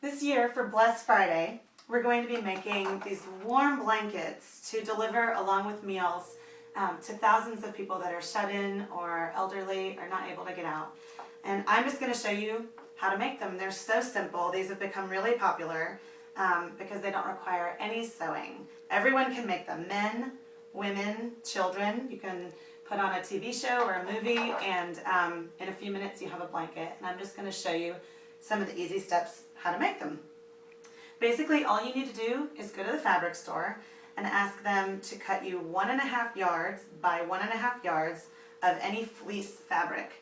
This year for Blessed Friday, we're going to be making these warm blankets to deliver along with meals to thousands of people that are shut in or elderly or not able to get out. And I'm just going to show you how to make them. They're so simple. These have become really popular because they don't require any sewing. Everyone can make them. Men, women, children. You can put on a TV show or a movie, and in a few minutes you have a blanket. And I'm just going to show you some of the easy steps how to make them. Basically, all you need to do is go to the fabric store and ask them to cut you 1.5 yards by 1.5 yards of any fleece fabric.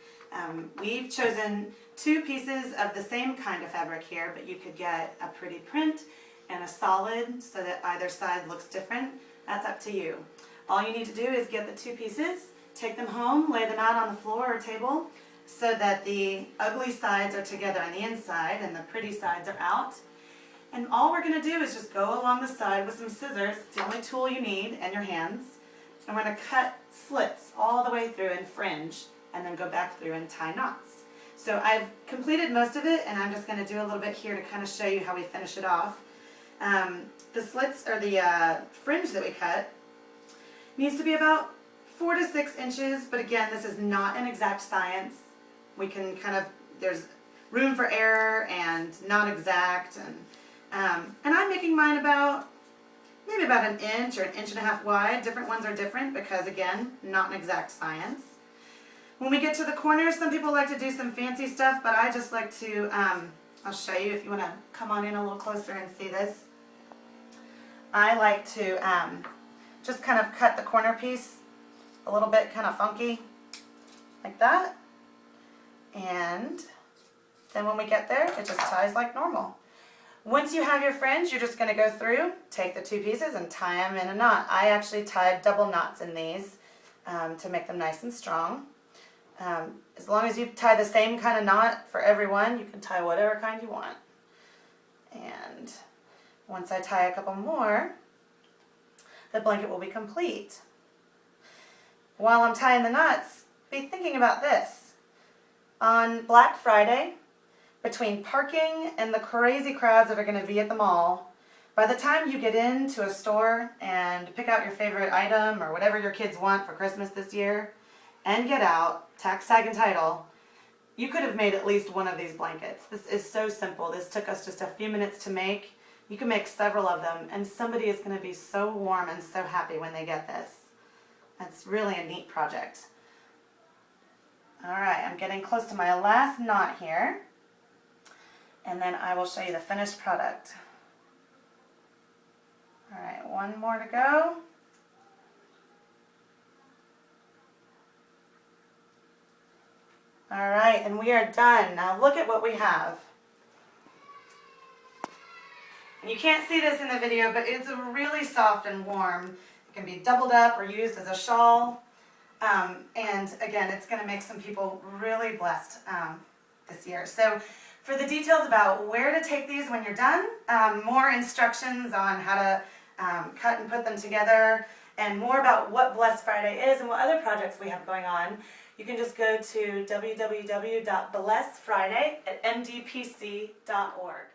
We've chosen 2 pieces of the same kind of fabric here, but you could get a pretty print and a solid so that either side looks different. That's up to you. All you need to do is get the 2 pieces, take them home, lay them out on the floor or table so that the ugly sides are together on the inside and the pretty sides are out. And all we're going to do is just go along the side with some scissors. It's the only tool you need, and your hands. And we're going to cut slits all the way through and fringe, and then go back through and tie knots. So I've completed most of it, and I'm just going to do a little bit here to kind of show you how we finish it off. The slits, or the fringe that we cut, needs to be about 4 to 6 inches, but again, this is not an exact science. We can there's room for error and not exact, and I'm making mine maybe about 1 inch or 1.5 inches wide. Different ones are different because, again, not an exact science. When we get to the corners, some people like to do some fancy stuff, but I just like to, I'll show you if you want to come on in a little closer and see this. I like to just kind of cut the corner piece a little bit kind of funky, like that. And then when we get there, it just ties like normal. Once you have your fringe, you're just going to go through, take the 2 pieces and tie them in a knot. I actually tied double knots in these to make them nice and strong. As long as you tie the same kind of knot for everyone, you can tie whatever kind you want. And once I tie a couple more, the blanket will be complete. While I'm tying the knots, be thinking about this. On Black Friday, between parking and the crazy crowds that are going to be at the mall, by the time you get into a store and pick out your favorite item or whatever your kids want for Christmas this year and get out, tax, tag, and title, you could have made at least one of these blankets. This is so simple. This took us just a few minutes to make. You can make several of them, and somebody is going to be so warm and so happy when they get this. It's really a neat project. Alright, I'm getting close to my last knot here, and then I will show you the finished product. Alright, 1 more to go. Alright, and we are done. Now look at what we have. And you can't see this in the video, but it's really soft and warm. It can be doubled up or used as a shawl. And again, it's going to make some people really blessed this year. So for the details about where to take these when you're done, more instructions on how to cut and put them together, and more about what Blessed Friday is and what other projects we have going on, you can just go to www.blessedfriday@mdpc.org.